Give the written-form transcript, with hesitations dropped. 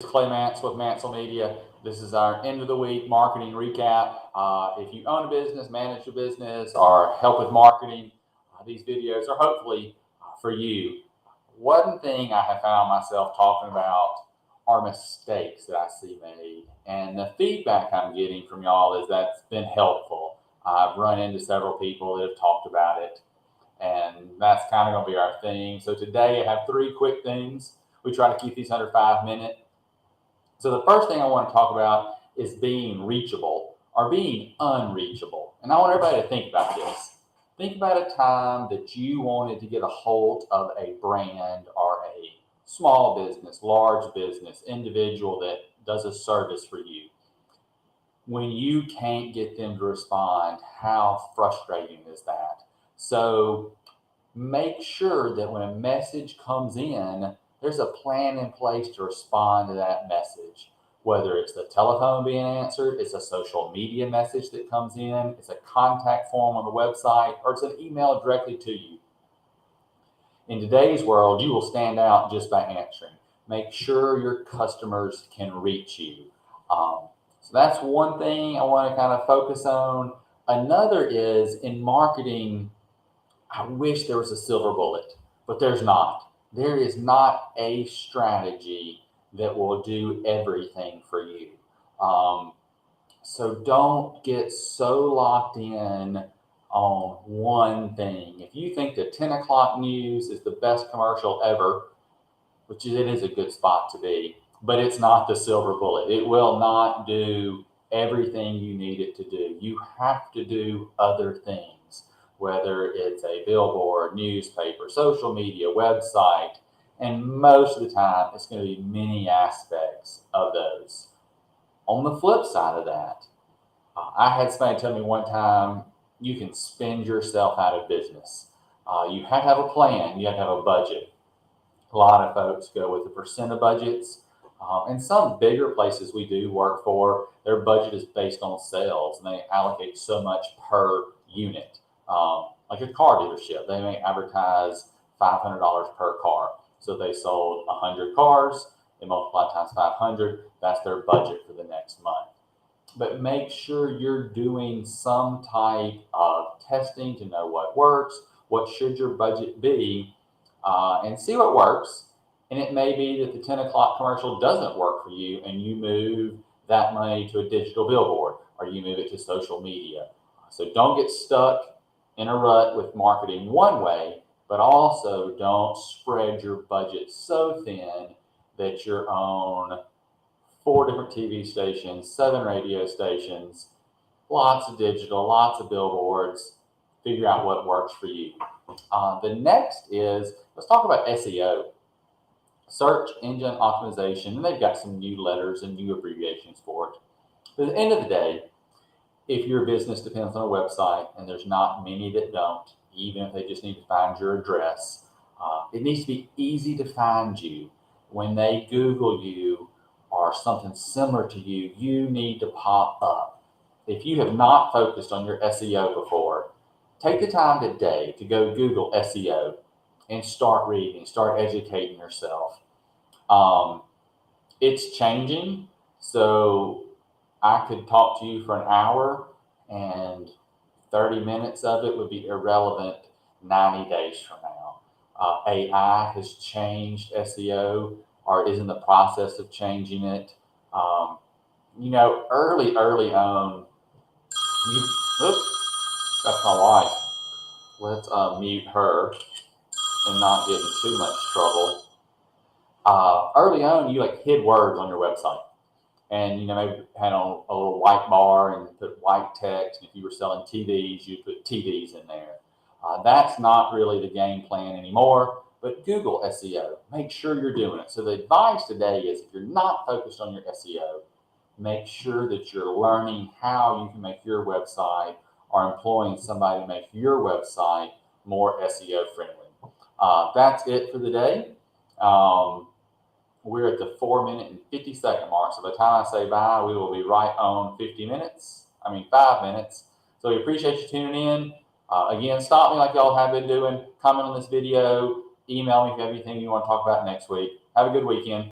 Clay Mance with Mansell Media. This is our end of the week marketing recap. If you own a business, manage a business, or help with marketing, these videos are hopefully for you. One thing I have found myself talking about are mistakes that I see made, and the feedback I'm getting from y'all is that's been helpful. I've run into several people that have talked about it, and that's kind of going to be our theme. So today I have three quick things. We try to keep these under 5 minutes. So the first thing I want to talk about is being reachable or being unreachable. And I want everybody to think about this. Think about a time that you wanted to get a hold of a brand or a small business, large business, individual that does a service for you. When you can't get them to respond, how frustrating is that? So make sure that when a message comes in, there's a plan in place to respond to that message. Whether it's the telephone being answered, it's a social media message that comes in, it's a contact form on the website, or it's an email directly to you. In today's world, you will stand out just by answering. Make sure your customers can reach you. So that's one thing I want to kind of focus on. Another is in marketing, I wish there was a silver bullet, but there's not. There is not a strategy that will do everything for you. So don't get so locked in on one thing. If you think the 10 o'clock news is the best commercial ever, which it is a good spot to be, but it's not the silver bullet. It will not do everything you need it to do. You have to do other things, whether it's a billboard, newspaper, social media, website, and most of the time it's going to be many aspects of those. On the flip side of that, I had somebody tell me one time, you can spend yourself out of business. You have to have a plan, you have to have a budget. A lot of folks go with the percent of budgets. And some bigger places we do work for, their budget is based on sales and they allocate so much per unit. Like a car dealership, they may advertise $500 per car. So if they sold 100 cars, they multiply times 500, that's their budget for the next month. But make sure you're doing some type of testing to know what works, what should your budget be, and see what works. And it may be that the 10 o'clock commercial doesn't work for you and you move that money to a digital billboard or you move it to social media. So don't get stuck in a rut with marketing one way, but also don't spread your budget so thin that you're on 4 different TV stations, 7 radio stations, lots of digital, lots of billboards. Figure out what works for you. The next is, let's talk about SEO. Search engine optimization, and they've got some new letters and new abbreviations for it. But at the end of the day, if your business depends on a website, and there's not many that don't, even if they just need to find your address, it needs to be easy to find you. When they Google you or something similar to you, you need to pop up. If you have not focused on your SEO before, take the time today to go Google SEO and start reading, start educating yourself. It's changing, so I could talk to you for an hour and 30 minutes of it would be irrelevant 90 days from now. AI has changed SEO or is in the process of changing it. Early on, oops, that's my wife. Let's mute her and not get in too much trouble. Early on, you hid words on your website, and maybe had on a little white bar and put white text. And if you were selling TVs, you put TVs in there. That's not really the game plan anymore. But Google SEO, make sure you're doing it. So the advice today is, if you're not focused on your SEO, make sure that you're learning how you can make your website or employing somebody to make your website more SEO friendly. That's it for the day. We're at the 4-minute and 50-second mark. So by the time I say bye, we will be right on 5 minutes. So we appreciate you tuning in. Again, stop me like y'all have been doing. Comment on this video. Email me if you have anything you want to talk about next week. Have a good weekend.